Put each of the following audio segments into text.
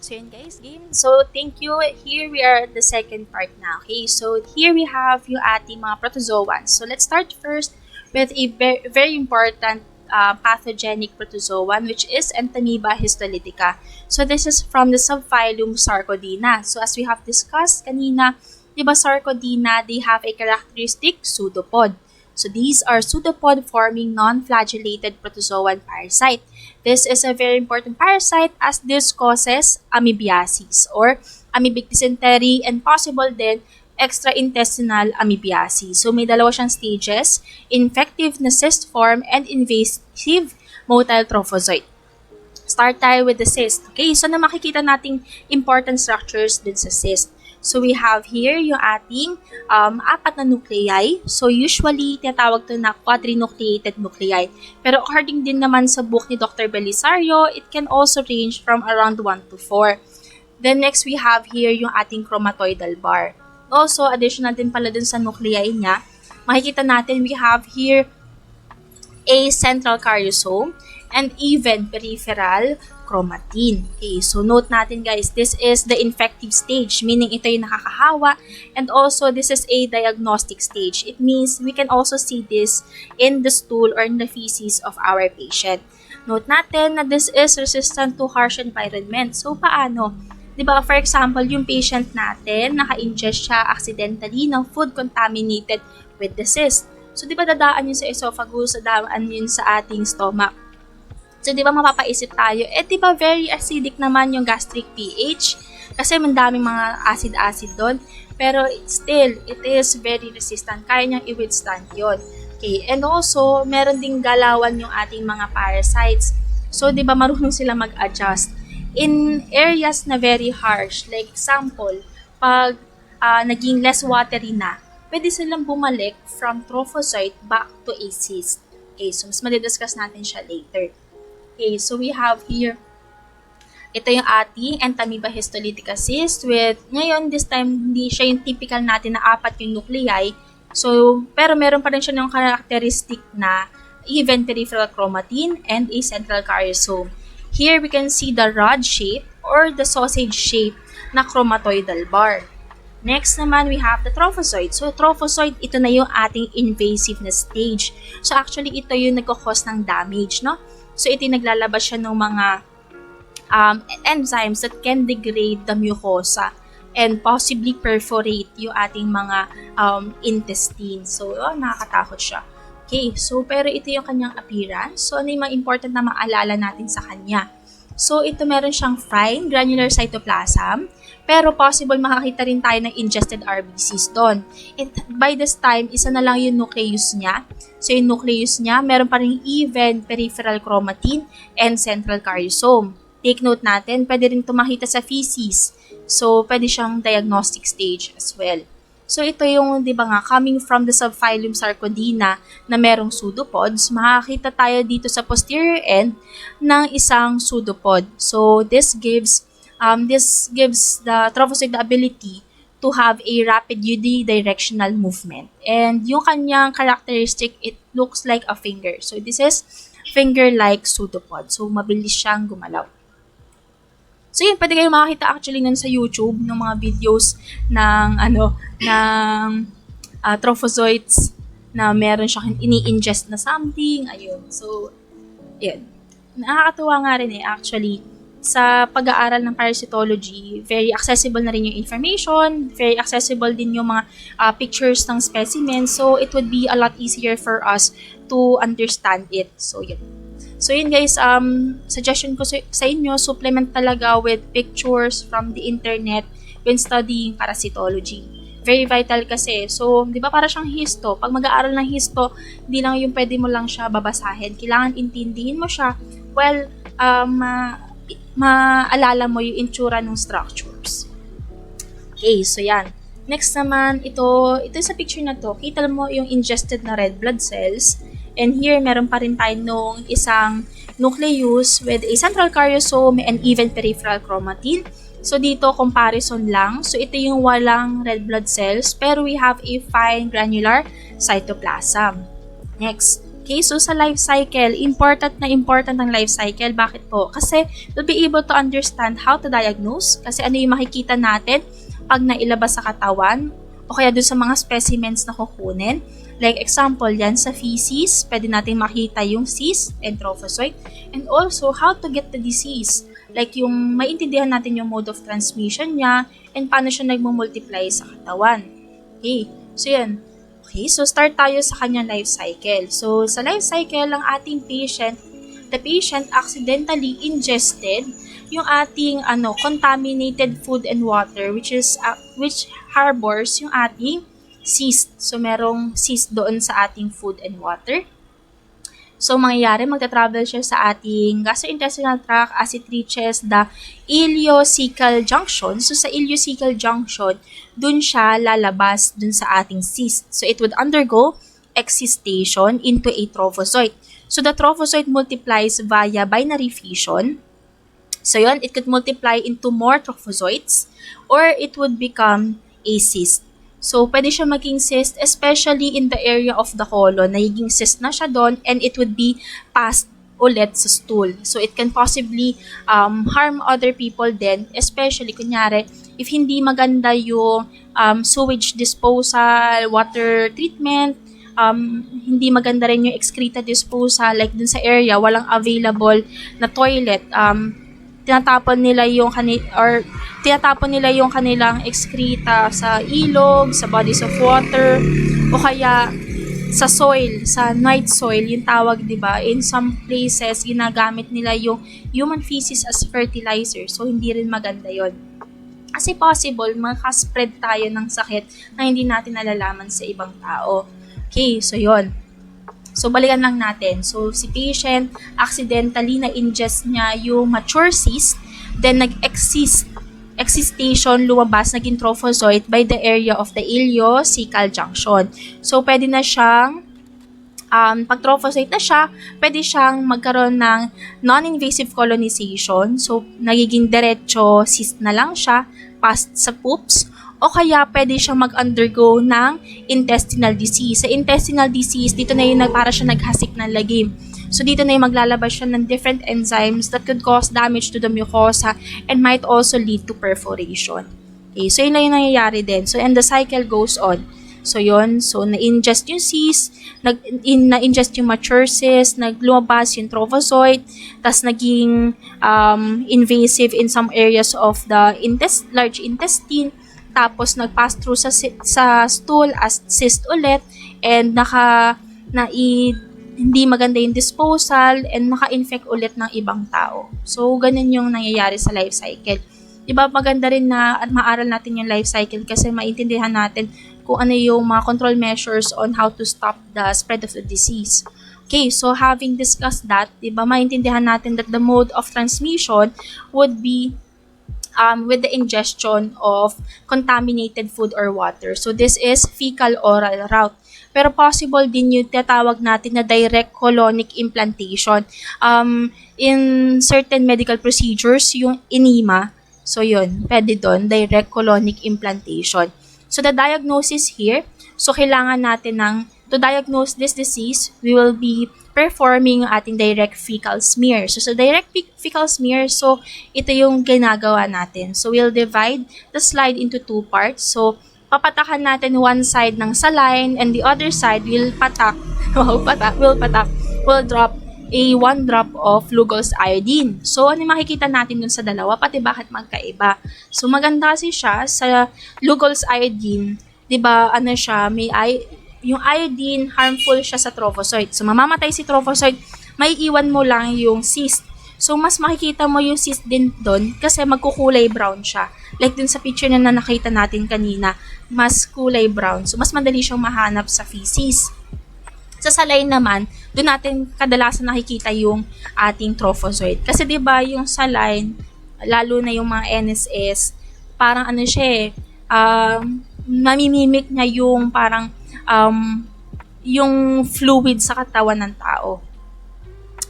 So yun guys, game. So thank you. Here we are at the second part now. Okay, so here we have yung ating mga protozoans. So let's start first with a very important pathogenic protozoan, which is Entamoeba histolytica. So this is from the subphylum Sarcodina. So as we have discussed kanina, di ba Sarcodina, they have a characteristic pseudopod. So these are pseudopod-forming non-flagellated protozoan parasite. This is a very important parasite as this causes amoebiasis or amoebic dysentery and possible din extraintestinal amoebiasis. So may dalawa siyang stages, infective na cyst form and invasive motile trophozoite. Start tayo with the cyst. Okay, so na makikita nating important structures din sa cyst. So we have here yung ating apat na nuclei. So usually, tinatawag to na quadrinucleated nuclei. Pero according din naman sa book ni Dr. Belisario, it can also range from around 1 to 4. Then next, we have here yung ating chromatoidal bar. Also, additional din pala dun sa nuclei niya. Makikita natin, we have here a central karyosome and even peripheral chromatin. Okay, so note natin guys, this is the infective stage, meaning ito yung nakakahawa, and also this is a diagnostic stage. It means we can also see this in the stool or in the feces of our patient. Note natin na this is resistant to harsh environment. So paano? Diba, for example, yung patient natin, naka-ingest siya accidentally ng food contaminated with the cyst. So diba dadaan yun sa esophagus, dadaan yun sa ating stomach. So, di ba mapapaisip tayo, di ba very acidic naman yung gastric pH? Kasi mandaming mga acid-acid doon. Pero still, it is very resistant. Kaya niyang i-withstand yun. Okay, and also, meron ding galawan yung ating mga parasites. So, di ba marunong sila mag-adjust. In areas na very harsh, like example, pag naging less watery na, pwede silang bumalik from trophozoite back to a cyst. Okay, so mas madidiscuss natin siya later. Okay, so we have here, ito yung ating Entamoeba histolytica cyst with, ngayon, this time, hindi siya yung typical natin na apat yung nuclei. So, pero meron pa rin siya ng characteristic na even peripheral chromatin and a central karyosome. Here, we can see the rod shape or the sausage shape na chromatoidal bar. Next naman, we have the trophozoite. So, trophozoite, ito na yung ating invasive na stage. So, actually, ito yung nagkakos ng damage, no? So, ito yung naglalabas siya ng mga enzymes that can degrade the mucosa and possibly perforate yung ating mga intestines. So, nakakatakot siya. Okay, so pero ito yung kanyang appearance. So, ano yung mga important na maalala natin sa kanya? So, ito meron siyang fine granular cytoplasm, pero possible makakita rin tayo ng ingested RBCs doon. And by this time, isa na lang yung nucleus niya. So, yung nucleus niya, meron pa rin even peripheral chromatin and central karyosome. Take note natin, pwede rin ito makita sa feces. So, pwede siyang diagnostic stage as well. So, ito yung, di ba nga, coming from the subphylum Sarcodina na merong pseudopods, makakita tayo dito sa posterior end ng isang pseudopod. So, this gives the trophozoite the ability to have a rapid unidirectional movement. And yung kanyang characteristic, it looks like a finger. So, this is finger-like pseudopod. So, mabilis siyang gumalaw. So yun, pwede kayong makakita actually nun sa YouTube ng mga videos ng trophozoites na meron siyang ini-ingest na something, ayun. So, yun. Nakakatuwa nga rin actually sa pag-aaral ng parasitology, very accessible na rin yung information, very accessible din yung mga pictures ng specimens, so it would be a lot easier for us to understand it. So yun. So yun guys, suggestion ko sa inyo, supplement talaga with pictures from the internet when studying parasitology. Very vital kasi. So, di ba para siyang histo? Pag mag-aaral ng histo, hindi lang yung pwede mo lang siya babasahin. Kailangan intindihin mo siya while maalala mo yung itsura ng structures. Okay, so yan. Next naman, ito sa picture na to, kita mo yung ingested na red blood cells. And here, meron pa rin tayo nung isang nucleus with a central karyosome and even peripheral chromatin. So, dito, comparison lang. So, ito yung walang red blood cells, pero we have a fine granular cytoplasm. Next, Okay, so sa life cycle, important ang life cycle. Bakit po? Kasi we'll be able to understand how to diagnose, kasi ano yung makikita natin pag nailabas sa katawan, o kaya dun sa mga specimens na kukunin. Like example, yan sa feces, pwede natin makita yung cyst and trophozoite. And also, how to get the disease. Like yung maintindihan natin yung mode of transmission niya and paano siya nagmumultiply sa katawan. Okay, so yan. Okay, so start tayo sa kanyang life cycle. So sa life cycle ng ating patient, the patient accidentally ingested yung ating contaminated food and water, which harbors yung ating cyst. So merong cyst doon sa ating food and water. So, mangyayari, magta-travel siya sa ating gastrointestinal tract as it reaches the ileocecal junction. So, sa ileocecal junction, dun siya lalabas dun sa ating cyst. So, it would undergo excistation into a trophozoite. So, the trophozoite multiplies via binary fission. So, yun, it could multiply into more trophozoites or it would become a cyst. So, pwede siya maging cyst, especially in the area of the colon. Nagiging cyst na siya doon and it would be passed ulit sa stool. So, it can possibly harm other people then, especially, kunyari, if hindi maganda yung sewage disposal, water treatment, hindi maganda rin yung excreta disposal, like dun sa area, walang available na toilet, tinatapon nila yung kanilang excreta sa ilog, sa bodies of water, o kaya sa soil, sa night soil, yung tawag, 'di ba? In some places, ginagamit nila yung human feces as fertilizer. So, hindi rin maganda 'yon. Kasi possible, makaspread tayo ng sakit na hindi natin nalalaman sa ibang tao. Okay, so 'yon. So, balikan lang natin. So, si patient, accidentally na-ingest niya yung mature cyst, then excistation, lumabas, naging trophozoite by the area of the ileocecal junction. So, pwede na siyang, pag trophozoite na siya, pwede siyang magkaroon ng non-invasive colonization. So, nagiging diretso cyst na lang siya, past sa poops, o kaya pwede siyang mag-undergo ng intestinal disease. Sa intestinal disease, dito na yung para siya naghasik ng lagim. So, dito na yung maglalabas siya ng different enzymes that could cause damage to the mucosa and might also lead to perforation. Okay, so yun lang yung nangyayari din. So, and the cycle goes on. So, yun. So, na-ingest yung cyst, na-ingest yung mature cyst, naglumabas yung trophozoite, tas naging invasive in some areas of the large intestine, tapos nag-pass through sa stool as cyst ulit, and hindi maganda yung disposal, and naka-infect ulit ng ibang tao. So, ganun yung nangyayari sa life cycle. Diba, maganda rin na at maaral natin yung life cycle kasi maintindihan natin kung ano yung mga control measures on how to stop the spread of the disease. Okay, so having discussed that, diba, maintindihan natin that the mode of transmission would be with the ingestion of contaminated food or water. So, this is fecal-oral route. Pero possible din yung tinatawag natin na direct colonic implantation. In certain medical procedures, yung enema, so yun, pwede doon, direct colonic implantation. So, the diagnosis here, so kailangan natin to diagnose this disease, we will be performing yung ating direct fecal smear. So, direct fecal smear, so ito yung ginagawa natin. So, we'll divide the slide into two parts. So, papatakan natin one side ng saline and the other side will drop one drop of Lugol's iodine. So, ano makikita natin dun sa dalawa, pati bakit magkaiba. So, maganda kasi siya sa Lugol's iodine, 'di ba? Ano siya, yung iodine, harmful siya sa trophozoite. So, mamamatay si trophozoite, may iwan mo lang yung cyst. So, mas makikita mo yung cyst din doon kasi magkukulay brown siya. Like dun sa picture na nakita natin kanina, mas kulay brown. So, mas madali siyang mahanap sa feces. Sa saline naman, doon natin kadalasan nakikita yung ating trophozoite. Kasi 'di ba yung saline, lalo na yung mga NSS, parang ano siya mamimimik niya yung parang yung fluid sa katawan ng tao.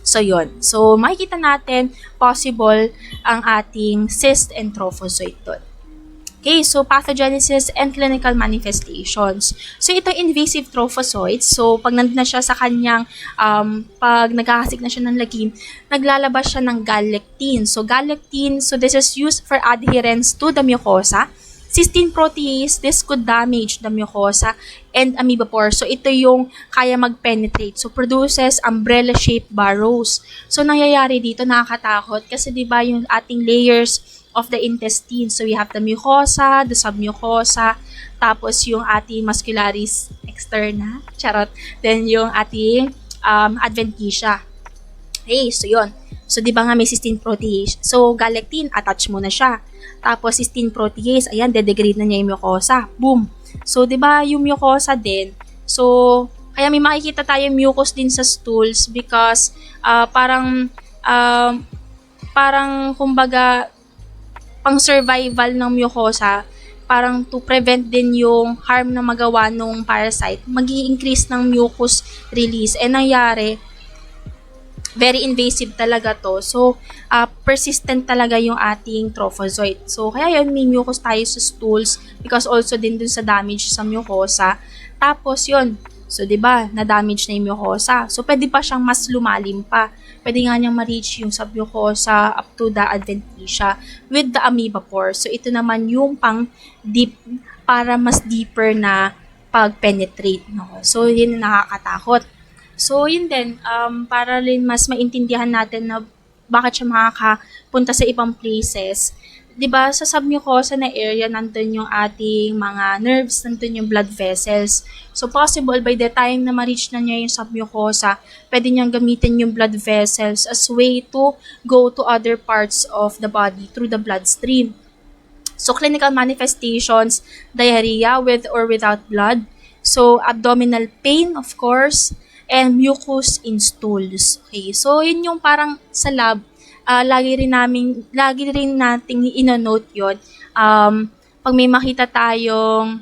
So, yun. So, makikita natin possible ang ating cyst and trophozoite doon. Okay, so pathogenesis and clinical manifestations. So ito invasive trophozoites. So pag nandun na siya sa kanyang, pag nagkakasik na siya ng lagim, naglalabas siya ng galectin. So galectin, so this is used for adherence to the mucosa. Cysteine protease, this could damage the mucosa and amoeba pores. So ito yung kaya mag-penetrate. So produces umbrella-shaped burrows. So nangyayari dito, nakakatakot kasi 'di ba yung ating layers of the intestine. So we have the mucosa, the submucosa, tapos yung ating muscularis externa, charot. Then yung ating adventitia. Okay, so yun. So, di ba nga may cysteine protease? So, galectin, attach mo na siya. Tapos, cysteine protease, ayan, dedegrade na niya yung mucosa. Boom! So, di ba yung mucosa din? So, kaya may makikita tayong mucus din sa stools because parang kumbaga, pang survival ng mucosa, parang to prevent din yung harm na magawa ng parasite, mag-i-increase ng mucus release. Nangyari, very invasive talaga to. So, persistent talaga yung ating trophozoite. So, kaya yun, may mucus tayo sa stools because also din dun sa damage sa mucosa. Tapos yun, so, diba, na-damage na yung mucosa. So, pwede pa siyang mas lumalim pa. Pwede nga niyang ma-reach yung submucosa up to the adventitia with the amoeba pores. So, ito naman yung pang deep, para mas deeper na pag-penetrate. No? So, yun nakakatakot. So, yun din, para rin mas maintindihan natin na bakit siya makakapunta sa ibang places. 'Di ba sa submucosa na area, nandun yung ating mga nerves, nandun yung blood vessels. So, possible by the time na ma-reach na niya yung submucosa, pwede niyang gamitin yung blood vessels as way to go to other parts of the body through the bloodstream. So, clinical manifestations, diarrhea with or without blood. So, abdominal pain, of course, and mucus in stools. Okay, so yun yung parang sa lab, lagi rin nating ino-note yun. Pag may makita tayong,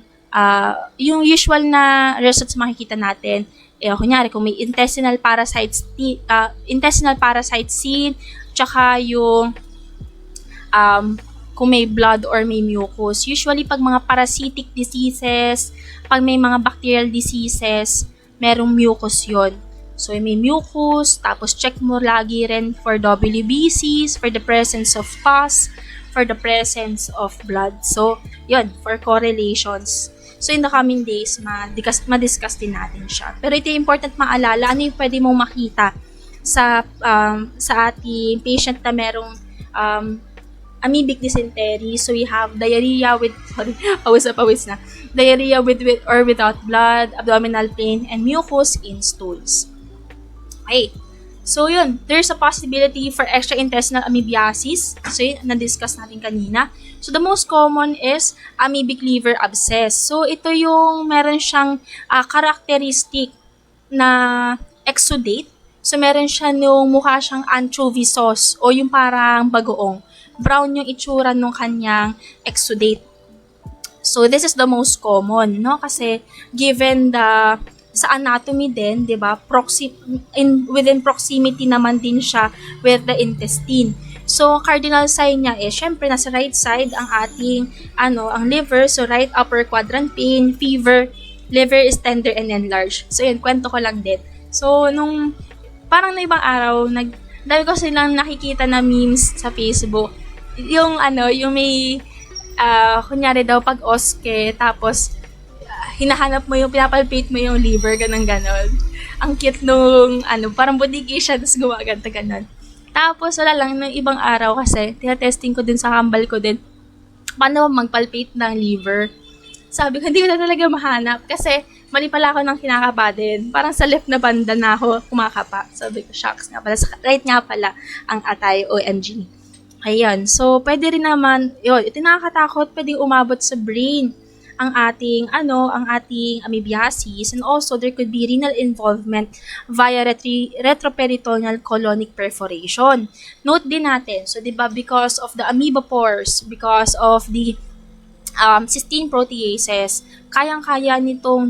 yung usual na results makikita natin, kunyari kung may intestinal parasite scene, tsaka yung kung may blood or may mucus. Usually pag mga parasitic diseases, pag may mga bacterial diseases, merong mucus yon. So, may mucus, tapos check mo lagi rin for WBCs, for the presence of pus, for the presence of blood. So, yun, for correlations. So, in the coming days, ma-discuss din natin siya. Pero ito yung important maalala, ano yung pwede mong makita sa ating patient na merong amoebic dysentery. So, we have diarrhea with, pawis na. Diarrhea with or without blood, abdominal pain, and mucus in stools. Okay. So, yun. There's a possibility for extraintestinal amoebiasis. So, yun, na-discuss natin kanina. So, the most common is amoebic liver abscess. So, ito yung meron siyang characteristic na exudate. So, meron siya nung mukha siyang anchovy sauce o yung parang bagoong. Brown yung itsura nung kanyang exudate. So, this is the most common, no? Kasi, given sa anatomy din, di ba, within proximity naman din siya with the intestine. So, cardinal sign niya is, syempre, nasa right side ang ating, ang liver. So, right upper quadrant pain, fever, liver is tender and enlarged. So, yun, kwento ko lang din. So, parang na ibang araw, dahil ko silang nakikita na memes sa Facebook, yung may, kunyari daw pag oske, tapos hinahanap mo yung, pinapalpate mo yung liver, ganon. Ang cute nung, parang bodigi siya, tapos gumaganta ganon. Tapos wala lang, nung ibang araw kasi, tinatesting ko din sa kambal ko din, paano magpalpate ng liver. Sabi ko, hindi ko na talaga mahanap, kasi mali pala ako ng kinakapa din. Parang sa left na banda na ako kumakapa. Sabi ko, shucks nga pala. Right nga pala ang atay, OMG. Ayan. So, pwede rin naman, yun, ito nakakatakot, pwedeng umabot sa brain ang ating amoebiasis, and also there could be renal involvement via retroperitoneal colonic perforation. Note din natin, so 'di ba, because of the amoeba pores, because of the cysteine proteases, kayang-kaya nitong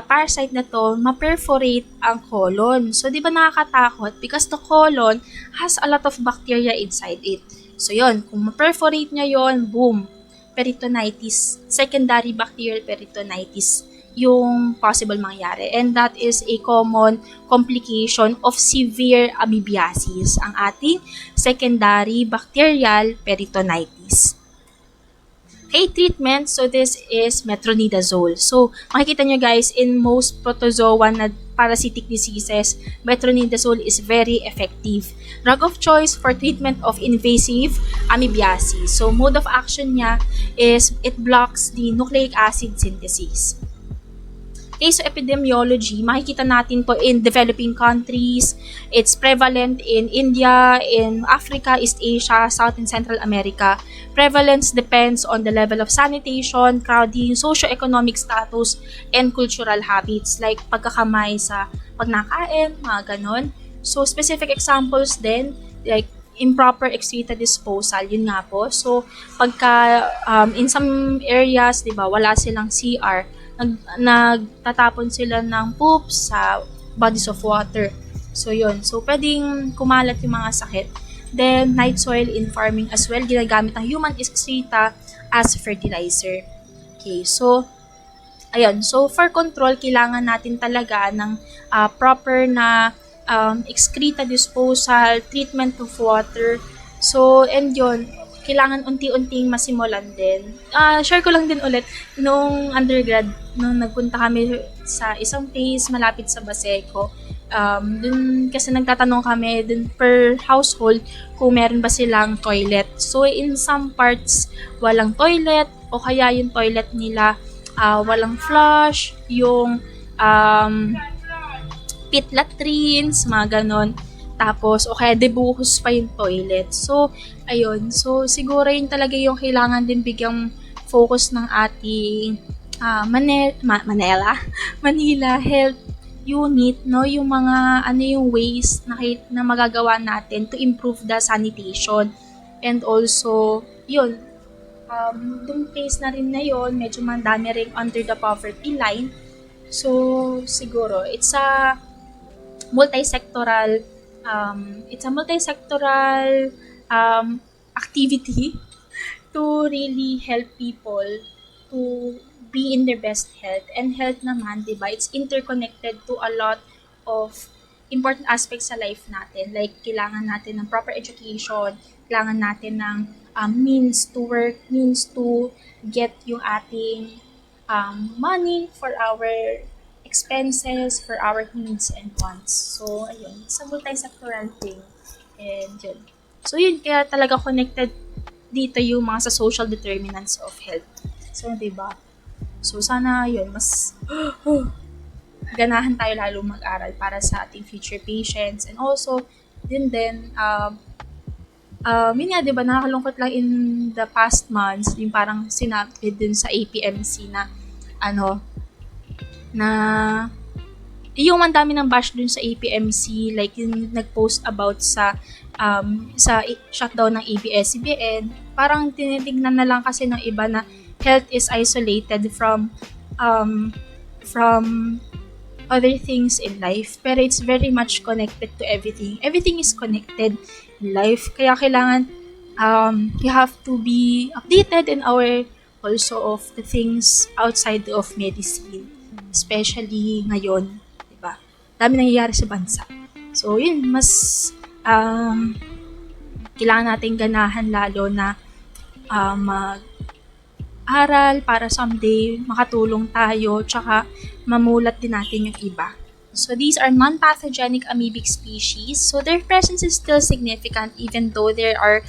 parasite na to ma-perforate ang colon. So, di ba nakakatakot? Because the colon has a lot of bacteria inside it. So yun, kung ma-perforate nyo yun, boom, peritonitis, secondary bacterial peritonitis yung possible mangyari. And that is a common complication of severe amoebiasis, ang ating secondary bacterial peritonitis. Okay, treatment. So, this is metronidazole. So, makikita nyo guys, in most protozoan na parasitic diseases, metronidazole is very effective. Drug of choice for treatment of invasive amoebiasis. So, mode of action niya is it blocks the nucleic acid synthesis. Okay, so epidemiology, makikita natin to in developing countries. It's prevalent in India, in Africa, East Asia, South and Central America. Prevalence depends on the level of sanitation, crowding, socio-economic status, and cultural habits like pagkakamay sa pagnakain, mga ganon. So, specific examples din, like improper excreta disposal, yun nga po. So, pagka in some areas, di ba, wala silang CR, nagtatapon sila ng poop sa bodies of water. So, yun. So, pwedeng kumalat yung mga sakit. Then, night soil in farming as well. Ginagamit ang human excreta as fertilizer. Okay, so, ayun. So, for control, kailangan natin talaga ng proper na excreta disposal, treatment of water. So, and yun, kailangan unti-unting masimulan din. Share ko lang din ulit, nung undergrad, nung nagpunta kami sa isang place malapit sa Baseco, dun kasi nagtatanong kami dun per household kung meron ba silang toilet. So, in some parts, walang toilet, o kaya yung toilet nila, walang flush, yung pit latrines, mga ganon. Tapos, o kaya debuhos pa yung toilet. So, ayun. So, siguro yun talaga yung kailangan din bigyang focus ng ating Manila Health Unit, no? Yung mga, yung ways na magagawa natin to improve the sanitation. And also, yun, yung place na rin na yun, medyo mandami rin under the poverty line. So, siguro, it's a multi-sectoral activity to really help people to be in their best health. And health naman, diba, it's interconnected to a lot of important aspects sa life natin. Like, kailangan natin ng proper education, kailangan natin ng means to work, means to get yung ating money for our expenses, for our needs and wants. So, ayun, it's a multi-sectoral thing. And yun. So, yun, kaya talaga connected dito yung mga sa social determinants of health. So, diba? So, sana yun, mas ganahan tayo lalo mag-aral para sa ating future patients. And also, yun din, yun nga, diba, nakakalungkot lang in the past months, yung parang sinabi din sa APMC na, na yung ang dami ng bash dun sa APMC, like yung nag-post about sa shutdown ng ABS-CBN, parang tinitignan na lang kasi ng iba na health is isolated from other things in life, pero it's very much connected to everything. Everything is connected in life, kaya kailangan you have to be updated in our also of the things outside of medicine, especially ngayon, diba? Dami nangyayari sa bansa. So, yun, mas kailangan natin ganahan lalo na mag-aral para someday makatulong tayo, tsaka mamulat din natin yung iba. So, these are non-pathogenic amoebic species. So, their presence is still significant even though they are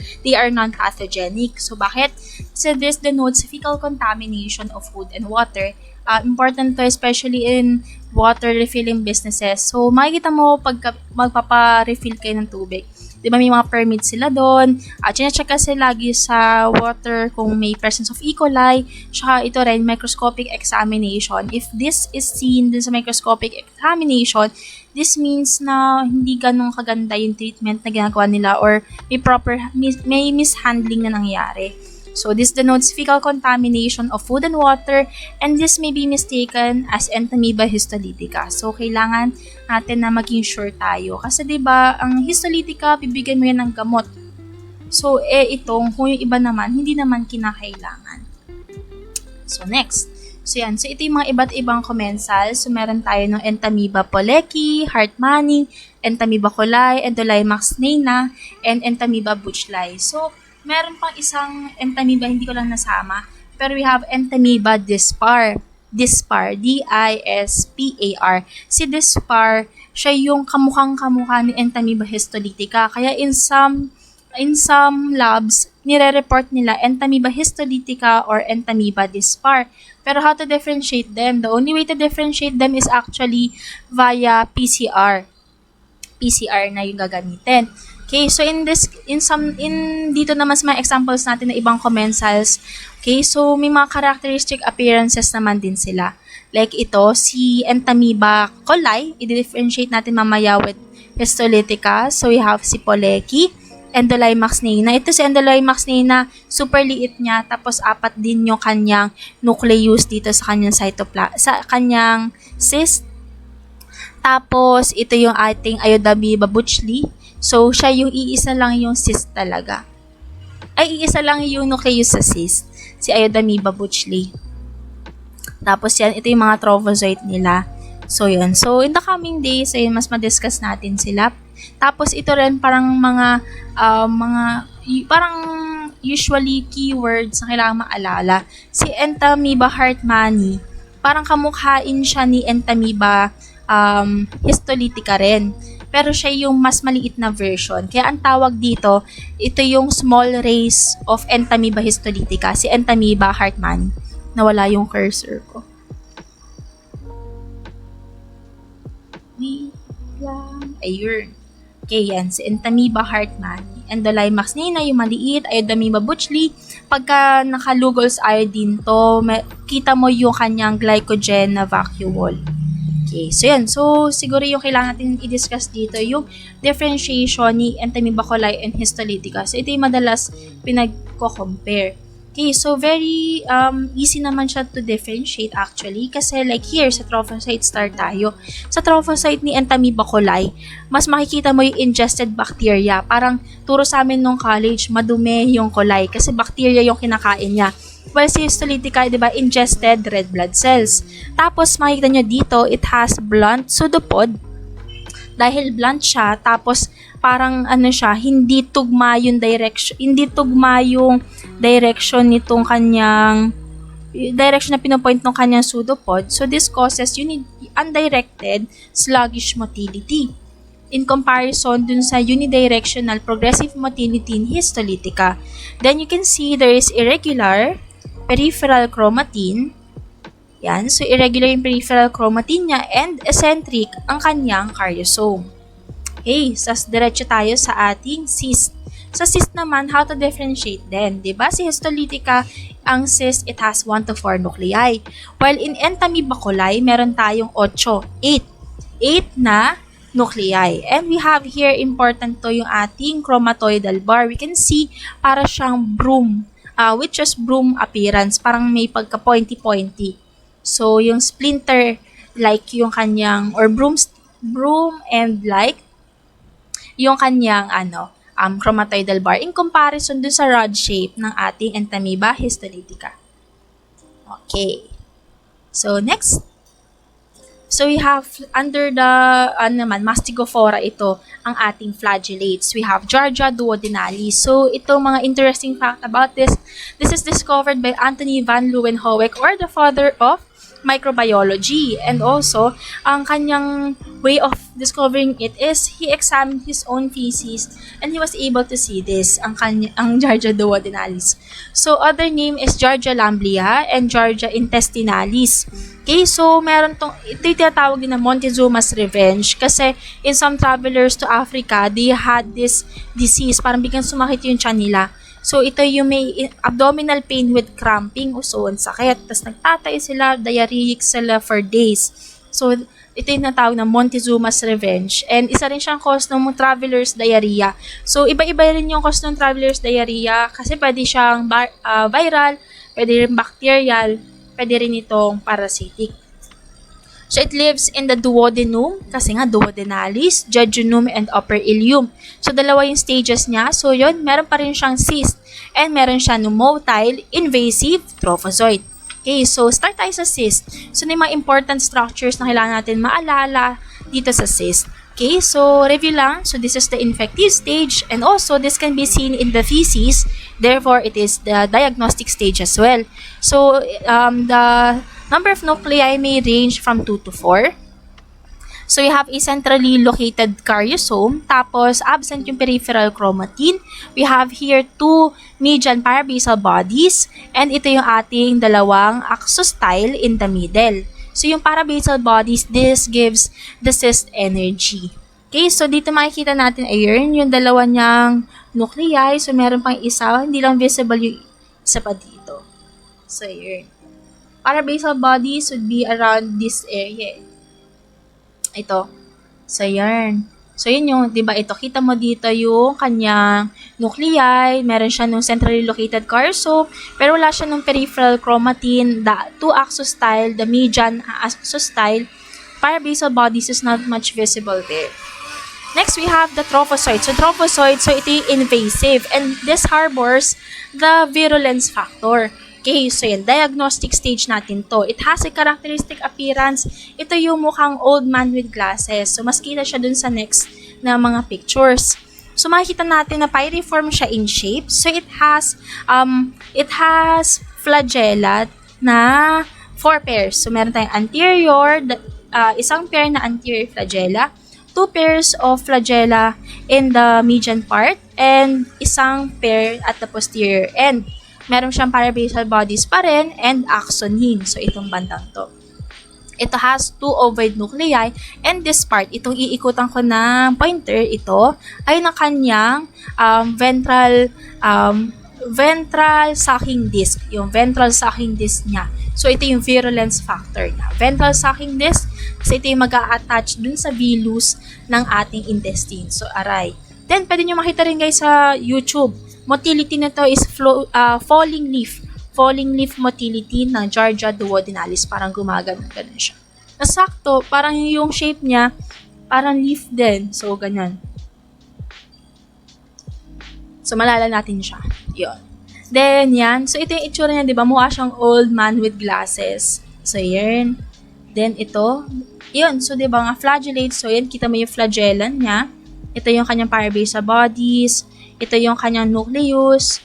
non-pathogenic. So, bakit? So, this denotes fecal contamination of food and water. Important to especially in water refilling businesses. So, makikita mo pag magpapa-refill kayo ng tubig. Di ba may mga permits sila doon? Chine-check kasi lagi sa water kung may presence of E. coli. Tsaka ito rin, microscopic examination. If this is seen din sa microscopic examination, this means na hindi ganun kaganda yung treatment na ginagawa nila or may mishandling na nangyari. So, this denotes fecal contamination of food and water, and this may be mistaken as Entamoeba histolytica. So, kailangan natin na maging sure tayo. Kasi, diba, ang histolytica, bibigyan mo yan ng gamot. So, kung yung iba naman, hindi naman kinakailangan. So, next. So, yan. So, ito yung mga iba't ibang commensals. So, meron tayo ng Entamoeba pollecki, Hartmanni, Entamoeba coli, Endolimax neina, and Entamoeba buchli. So, meron pang isang Entamoeba, hindi ko lang nasama. Pero we have Entamoeba dispar. Dispar, D-I-S-P-A-R. Si dispar, siya yung kamukhang-kamukha ni Entamoeba histolytica. Kaya in some labs, nire-report nila Entamoeba histolytica or Entamoeba dispar. Pero how to differentiate them? The only way to differentiate them is actually via PCR. PCR na yung gagamitin. Okay, so dito naman sa mga examples natin na ibang commensals, okay, so may mga characteristic appearances naman din sila. Like ito, si Entamoeba coli, i-differentiate natin mamaya with histolytica. So we have si pollecki, Endolimax neina. Ito si Endolimax neina, super liit niya, tapos 4 din yung kanyang nucleus dito sa kanyang sa kanyang cyst. Tapos, ito yung ating Iodamoeba buchli. So, siya yung iisa lang yung cyst talaga. Iisa lang yung nucleus sa cyst. Si Iodamoeba buchli. Tapos yan, ito yung mga trophozoite nila. So, yun. So, in the coming days, ayun, mas ma-discuss natin sila. Tapos, ito rin parang parang usually keywords na kailangan maalala. Si Entamoeba hartmanni, parang kamukhain siya ni Entamoeba histolytica rin. Pero siya yung mas maliit na version. Kaya ang tawag dito, ito yung small race of Entamoeba histolytica, si Entamoeba hartmanni. Nawala yung cursor ko. Wait lang. Ayun. Okay, yan. Si Entamoeba hartmanni. Endolimax neina, yung maliit. Iodamoeba buchli. Pagka nakalugol sa iodine to, kita mo yung kanyang glycogen na vacuole. Okay, so yan. So, siguro yung kailangan natin i-discuss dito, yung differentiation ni Entamoeba coli and histolytica. So, ito yung madalas pinagko-compare. Okay, so very easy naman siya to differentiate actually. Kasi like here, sa trophocyte start tayo. Sa trophocyte ni Entamoeba coli, mas makikita mo yung ingested bacteria. Parang turo sa amin nung college, madumi yung coli kasi bacteria yung kinakain niya. Well, si histolytica, di ba, ingested red blood cells. Tapos, makikita nyo dito, it has blunt pseudopod. Dahil blunt siya, tapos parang hindi tugma yung direction nitong kanyang direction na pinopoint ng kanyang pseudopod. So, this causes undirected sluggish motility in comparison dun sa unidirectional progressive motility in histolytica. Then, you can see there is irregular peripheral chromatin. Yan. So, irregular yung peripheral chromatin niya and eccentric ang kanyang karyosome. Okay. Sas diretso tayo sa ating cyst. Sa cyst naman, how to differentiate din? Diba? Si histolytica, ang cyst, it has 1 to 4 nuclei. While in Entamoeba coli, meron tayong 8 na nuclei. And we have here, important to yung ating chromatoidal bar. We can see, para siyang broom. Which is broom appearance. Parang may pagka-pointy-pointy. So, yung splinter, like yung kanyang, or broom and like, yung kanyang, chromatoidal bar in comparison dun sa rod shape ng ating Entamoeba histolytica. Okay. So, next. So, we have, under the, mastigophora ito, ang ating flagellates. We have Giardia duodenalis. So, ito mga interesting fact about this. This is discovered by Anthony van Leeuwenhoek, or the father of microbiology. And also, ang kanyang way of discovering it is he examined his own feces and he was able to see this, ang Giardia duodenalis. So, other name is Giardia lamblia and Giardia intestinalis. Okay, so ito yung tinatawag din na Montezuma's revenge kasi in some travelers to Africa, they had this disease, parang biglang sumakit yung tiyan nila. So, ito yung may abdominal pain with cramping o so on, sakit. Tapos nagtatay sila, diarrheic sila for days. So, ito yung natawag na Montezuma's revenge. And isa rin siyang cause ng traveler's diarrhea. So, iba-iba rin yung cause ng traveler's diarrhea kasi pwede siyang viral, pwede rin bacterial, pwede rin itong parasitic. So it lives in the duodenum, kasi nga duodenalis, jejunum, and upper ileum. So dalawa yung stages niya. So yun, meron pa rin siyang cyst and meron siya motile invasive trophozoid. Okay, so start tayo sa cyst. So may mga important structures na kailangan natin maalala dito sa cyst. Okay, so review lang. So this is the infective stage, and also this can be seen in the feces. Therefore, it is the diagnostic stage as well. So the number of nuclei may range from 2 to 4. So you have a centrally located karyosome, tapos absent yung peripheral chromatin. We have here 2 median parabasal bodies, and ito yung ating dalawang axostyle in the middle. So yung parabasal bodies, this gives the cyst energy. Okay, so dito makikita natin, ayun, yung dalawa niyang nuclei. So meron pang isa, hindi lang visible yung isa pa dito. So ayun. Parabasal bodies would be around this area. Ito. So, yan. So, yun yung, di ba, ito, kita mo dito yung kanyang nuclei, meron siya nung centrally located karyosome, pero wala siya nung peripheral chromatin, the 2 axostyle, the median axostyle, parabasal bodies is not much visible there. Next, we have the trophozoite. So, trophozoite, so ito yung invasive, and this harbors the virulence factor. Okay, so yan, diagnostic stage natin to. It has a characteristic appearance. Ito yung mukhang old man with glasses. So, mas kita siya dun sa next na mga pictures. So, makikita natin na pyriform siya in shape. So, it has flagella na 4 pairs. So, meron tayong anterior, isang pair na anterior flagella, 2 pairs of flagella in the median part, and isang pair at the posterior end. Meron siyang parabasal bodies pa rin and axonine. So, itong bandang to. Ito has 2 ovoid nuclei, and this part, itong iikutan ko ng pointer, ito ay ng kanyang ventral sucking disc. Yung ventral sucking disc niya. So, ito yung virulence factor niya. Ventral sucking disc, kasi ito yung mag-a-attach dun sa vilus ng ating intestine. So, aray. Then, pwede nyo makita rin guys sa YouTube. Motility nito is falling leaf motility ng Giardia duodenalis. Parang gumagano, ganun siya. Nasakto, parang yung shape niya, parang leaf din. So, ganyan. So, malala natin siya. Yun. Then, yan. So, ito yung itsura niya, di ba? Mukha siyang old man with glasses. So, yan. Then, ito. Yun. So, di ba nga, flagellate. So, yan. Kita mo yung flagellan niya. Ito yung kanyang parabasal bodies. Ito yung kanyang nucleus.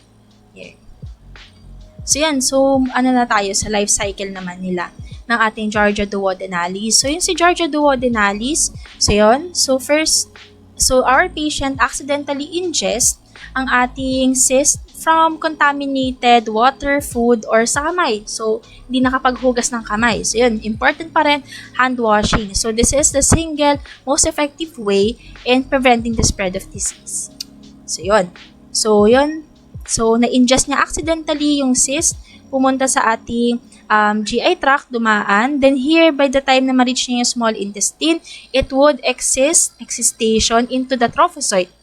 Here. So, yan. So, ano na tayo sa life cycle naman nila ng ating Giardia duodenalis. So, yun si Giardia duodenalis. So, yun. So, first, our patient accidentally ingest ang ating cyst from contaminated water, food, or sa kamay. So, hindi nakapaghugas ng kamay. So, yun. Important pa rin, hand washing. So, this is the single most effective way in preventing the spread of disease. So, yun. So, yun. So, na-ingest niya accidentally yung cyst, pumunta sa ating GI tract, dumaan. Then, here, by the time na ma-reach niya yung small intestine, it would excistation into the trophozoite.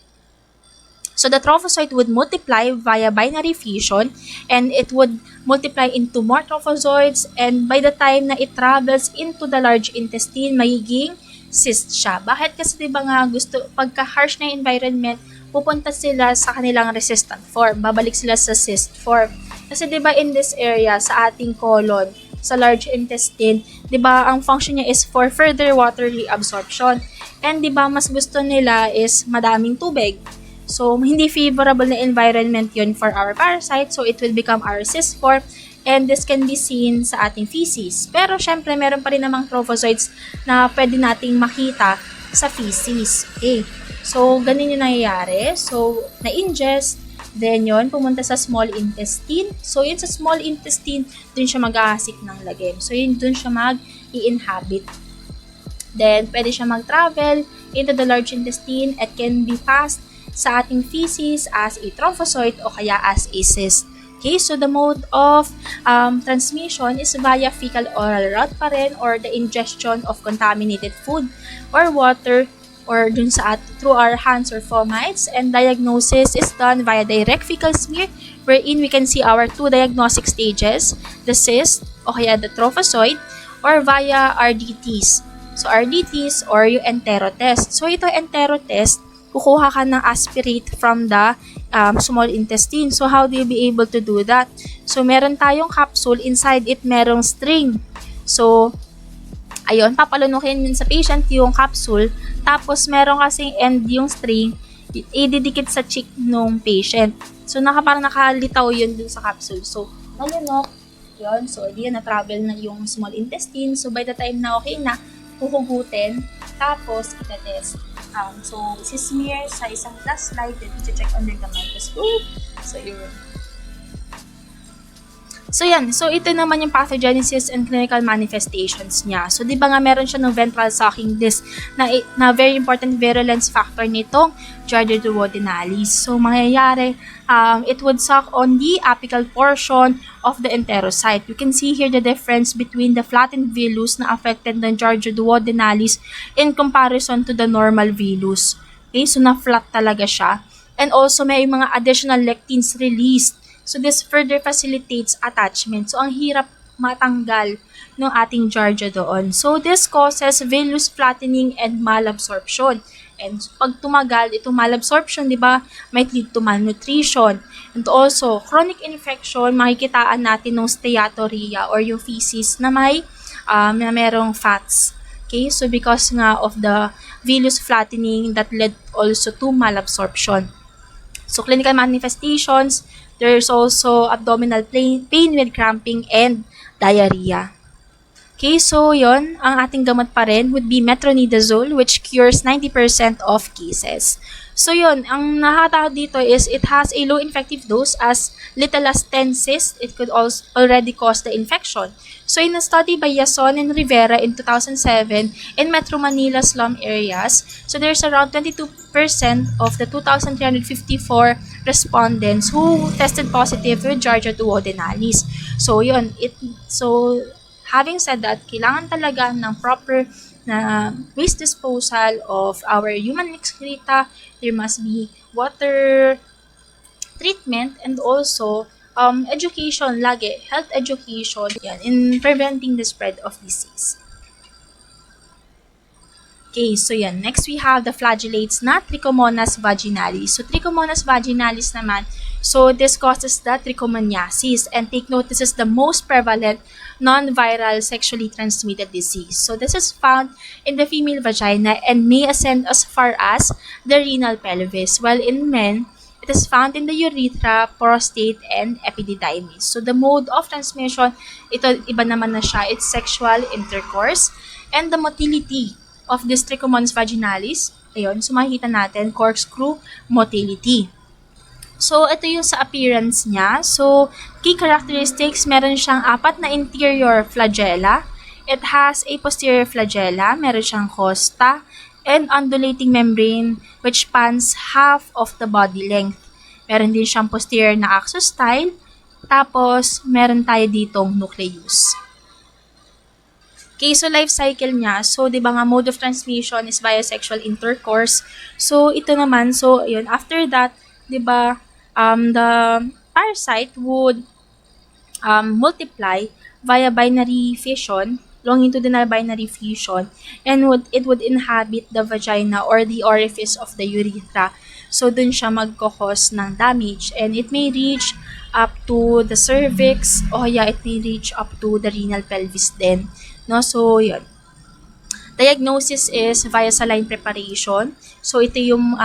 So, the trophozoite would multiply via binary fission, and it would multiply into more trophozoites, and by the time na it travels into the large intestine, magiging cyst siya. Bakit? Kasi diba nga pagka-harsh na environment, pupunta sila sa kanilang resistant form. Babalik sila sa cyst form. Kasi 'di ba in this area sa ating colon, sa large intestine, 'di ba ang function niya is for further water reabsorption. And 'di ba mas gusto nila is madaming tubig. So hindi favorable na environment 'yun for our parasite, so it will become our cyst form, and this can be seen sa ating feces. Pero syempre meron pa rin namang trophozoites na pwede nating makita sa feces. Okay. So, ganun yung nangyayari. So, na-ingest, then yun, pumunta sa small intestine. So, yun sa small intestine, dun siya mag-ahasik ng lagim. So, yun, dun siya mag-i-inhabit. Then, pwede siya mag-travel into the large intestine at can be passed sa ating feces as a trophozoite o kaya as a cyst. Okay, so the mode of transmission is via fecal-oral route pa rin, or the ingestion of contaminated food or water, or dun sa through our hands or fomites, and diagnosis is done via direct fecal smear, wherein we can see our 2 diagnostic stages, the cyst o kaya the trophozoite, or via RDTs. So, RDTs or yung entero test. So, ito entero test, kukuha ka ng aspirate from the small intestine. So, how do you be able to do that? So, meron tayong capsule. Inside it, merong string. So, ayun, papalunukin yun sa patient yung capsule. Tapos, meron kasing end yung string, ididikit sa cheek ng patient. So, parang nakalitaw yun dun sa capsule. So, malunok, yun. So, hindi na travel na yung small intestine. So, by the time na okay na, huhugutin. Tapos, itatest. So, smear sa isang glass slide, then i-check under the microscope. So, yun. So, yan. So, ito naman yung pathogenesis and clinical manifestations niya. So, di ba nga meron siya ng ventral sucking disc na very important virulence factor nitong Giardia duodenalis. So, mangyayari, it would suck on the apical portion of the enterocyte. You can see here the difference between the flattened villus na affected ng Giardia duodenalis in comparison to the normal villus. Okay, so na-flat talaga siya. And also, may mga additional lectins released. So, this further facilitates attachment. So, ang hirap matanggal ng ating Giardia doon. So, this causes villus flattening and malabsorption. And pag tumagal, itong malabsorption, di ba, might lead to malnutrition. And also, chronic infection, makikitaan natin ng steatorrhea or yung feces na na merong fats. Okay, so because nga of the villus flattening, that led also to malabsorption. So, clinical manifestations, there's also abdominal pain with cramping and diarrhea. Okay, so yon, ang ating gamot pa rin would be metronidazole, which cures 90% of cases. So yon, ang nakakatawa dito is it has a low infective dose as little as 10 cysts. It could also already cause the infection. So in a study by Yason and Rivera in 2007 in Metro Manila slum areas, so there's around 22% of the 2,354 respondents who tested positive with Giardia duodenalis. So yun, having said that, kailangan talaga ng proper na waste disposal of our human excreta. There must be water treatment and also education lagi, health education yan, in preventing the spread of disease. Okay, so yan. Next, we have the flagellates na Trichomonas vaginalis. So, Trichomonas vaginalis naman, so this causes the trichomoniasis. And take note, this is the most prevalent non-viral sexually transmitted disease. So, this is found in the female vagina and may ascend as far as the renal pelvis. While in men, it is found in the urethra, prostate, and epididymis. So, the mode of transmission, ito iba naman na siya. It's sexual intercourse. And the motility of this Trichomonas vaginalis, ayun, so makikita natin, corkscrew motility. So, ito yung sa appearance niya. So, key characteristics, meron siyang 4 na interior flagella. It has a posterior flagella, meron siyang costa, and undulating membrane which spans half of the body length. Meron din siyang posterior na axostyle, tapos meron tayo ditong nucleus. Okay, so life cycle niya, so di ba nga mode of transmission is via sexual intercourse. So ito naman, so yun, after that, di ba, the parasite would multiply via binary fission, longitudinal binary fission, and it would inhabit the vagina or the orifice of the urethra. So dun siya magkakos ng damage, and it may reach up to the cervix, o it may reach up to the renal pelvis din. No, so yun. Diagnosis is via saline preparation. So ito yung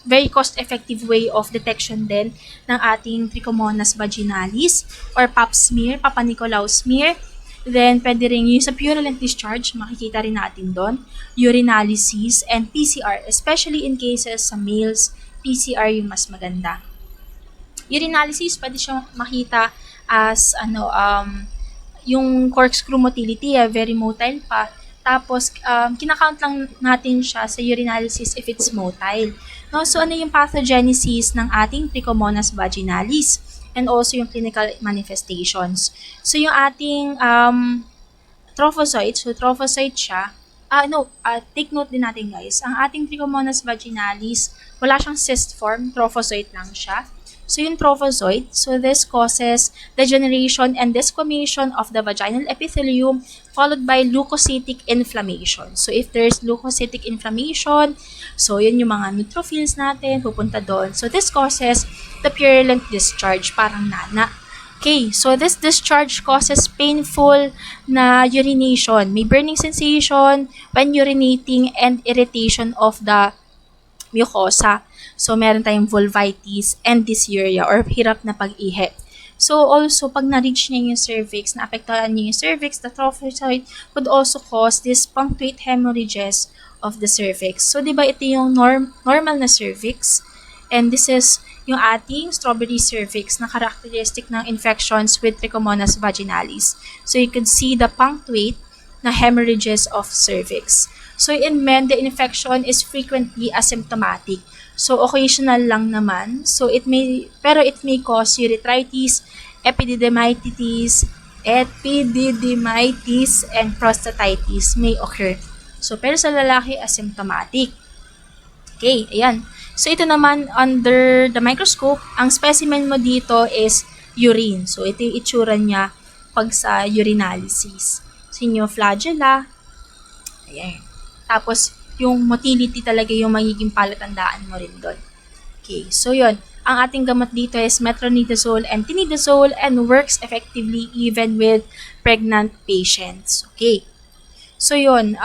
very cost-effective way of detection din ng ating Trichomonas vaginalis or pap smear, Papa Nicolau smear. Then pwede rin yung sa purulent discharge, makikita rin natin doon. Urinalysis and PCR, especially in cases sa males, PCR yung mas maganda. Urinalysis, pwede siyang makita as yung corkscrew motility, very motile pa. Tapos, kinakount lang natin siya sa urinalysis if it's motile. No? So, ano yung pathogenesis ng ating Trichomonas vaginalis? And also yung clinical manifestations. So, yung ating trophozoite, so trophozoite siya, take note din natin guys, ang ating Trichomonas vaginalis, wala siyang cyst form, trophozoite lang siya. So yung trophozoite, so this causes degeneration and desquamation of the vaginal epithelium followed by leukocytic inflammation. So if there's leukocytic inflammation, so yun yung mga neutrophils natin, pupunta doon. So this causes the purulent discharge, parang nana. Okay, so this discharge causes painful na urination. May burning sensation when urinating and irritation of the mucosa. So, meron tayong vulvitis and dysuria or hirap na pag-ihi. So, also, pag na-reach niya yung cervix, naapektuhan niya yung cervix, the trophozoite could also cause this punctuate hemorrhages of the cervix. So, di ba ito yung normal na cervix? And this is yung ating strawberry cervix na characteristic ng infections with Trichomonas vaginalis. So, you can see the punctuate na hemorrhages of cervix. So, in men, the infection is frequently asymptomatic. So, occasional lang naman. So, it may cause urethritis, epididymitis, and prostatitis may occur. So, pero sa lalaki, asymptomatic. Okay, ayan. So, ito naman, under the microscope, ang specimen mo dito is urine. So, ito yung itsura niya pag sa urinalysis. So, yung flagella, ayan. Tapos, yung motility talaga yung magiging palatandaan mo rin doon. Okay, so yun. Ang ating gamot dito is metronidazole and tinidazole and works effectively even with pregnant patients. Okay. So yun,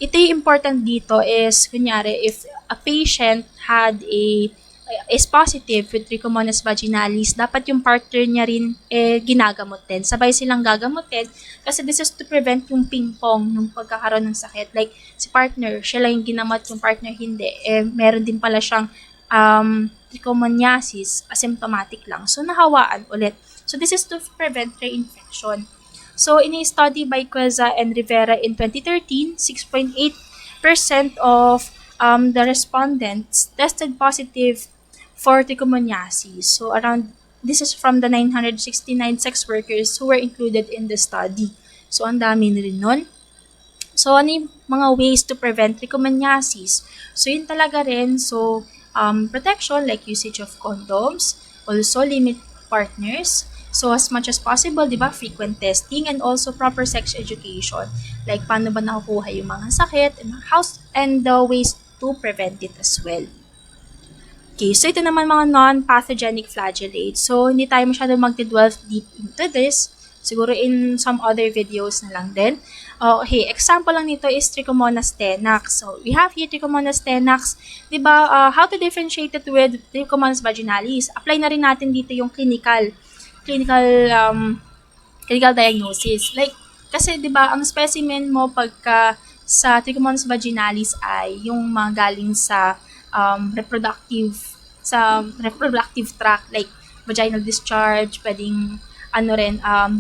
ito yung important dito is, kunyari, if a patient is positive with Trichomonas vaginalis, dapat yung partner niya rin ginagamot din. Sabay silang gagamutin kasi this is to prevent yung ping-pong nung pagkakaroon ng sakit. Like, si partner, siya lang yung ginamot, yung partner hindi. Meron din pala siyang trichomoniasis, asymptomatic lang. So, nahawaan ulit. So, this is to prevent reinfection. So, in a study by Queza and Rivera in 2013, 6.8% of the respondents tested positive for trichomoniasis. So, this is from the 969 sex workers who were included in the study. So, ang dami rin nun. So, ano yung mga ways to prevent trichomoniasis? So, yun talaga rin. So, protection like usage of condoms, also limit partners. So, as much as possible, di ba, frequent testing and also proper sex education. Like, paano ba nakukuha yung mga sakit, and the ways to prevent it as well. Okay, so ito naman mga non-pathogenic flagellates. So, hindi tayo masyado mag-delve deep into this. Siguro in some other videos na lang din. Okay, example lang nito is Trichomonas tenax. So, we have here Trichomonas tenax. Diba, how to differentiate it with Trichomonas vaginalis? Apply na rin natin dito yung clinical diagnosis. Like, kasi diba, ang specimen mo pagka sa Trichomonas vaginalis ay yung mga galing sa reproductive tract, like vaginal discharge, pwedeng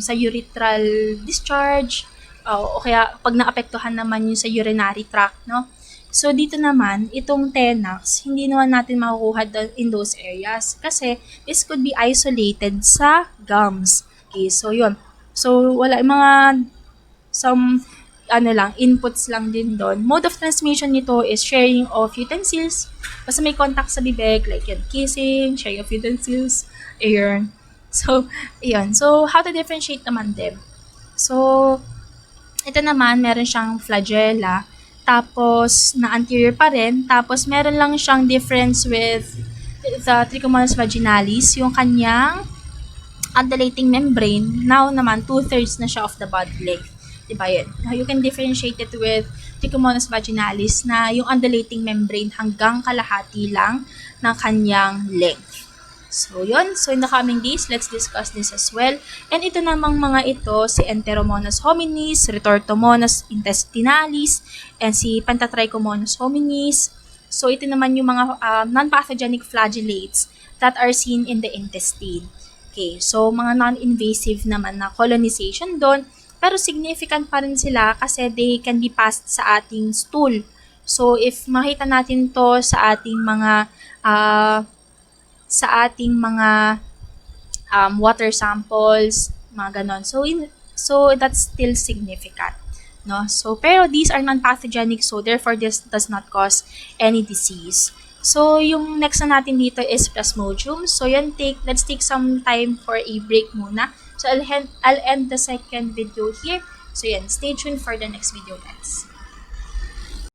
sa urethral discharge, o kaya pag naapektuhan naman yung sa urinary tract, no? So, dito naman, itong tenax, hindi naman natin makukuha in those areas kasi this could be isolated sa gums. Okay, so yun. So, wala some inputs lang din doon. Mode of transmission nito is sharing of utensils. Basta may contact sa bibig, like yan, kissing, sharing of utensils, ayan. So, ayan. So, how to differentiate naman din? So, ito naman, meron siyang flagella, tapos na anterior pa rin, tapos meron lang siyang difference with the Trichomonas vaginalis, yung kanyang undulating membrane, now naman 2/3 na siya of the body length. Diba yun? Now, you can differentiate it with Trichomonas vaginalis na yung undulating membrane hanggang kalahati lang ng kanyang length. So, yun. So, in the coming days, let's discuss this as well. And ito namang mga ito, si Enteromonas hominis, Retortomonas intestinalis, and si Pentatrichomonas hominis. So, ito naman yung mga non-pathogenic flagellates that are seen in the intestine. Okay, so mga non-invasive naman na colonization doon, pero significant pa rin sila kasi they can be passed sa ating stool. So, if makita natin to sa ating mga water samples, mga ganon. So that's still significant, no? So, pero these are non-pathogenic, so therefore this does not cause any disease. So, yung next na natin dito is Plasmodium. So, yan, let's take some time for a break muna. So, I'll end the second video here. So, yan, stay tuned for the next video, guys.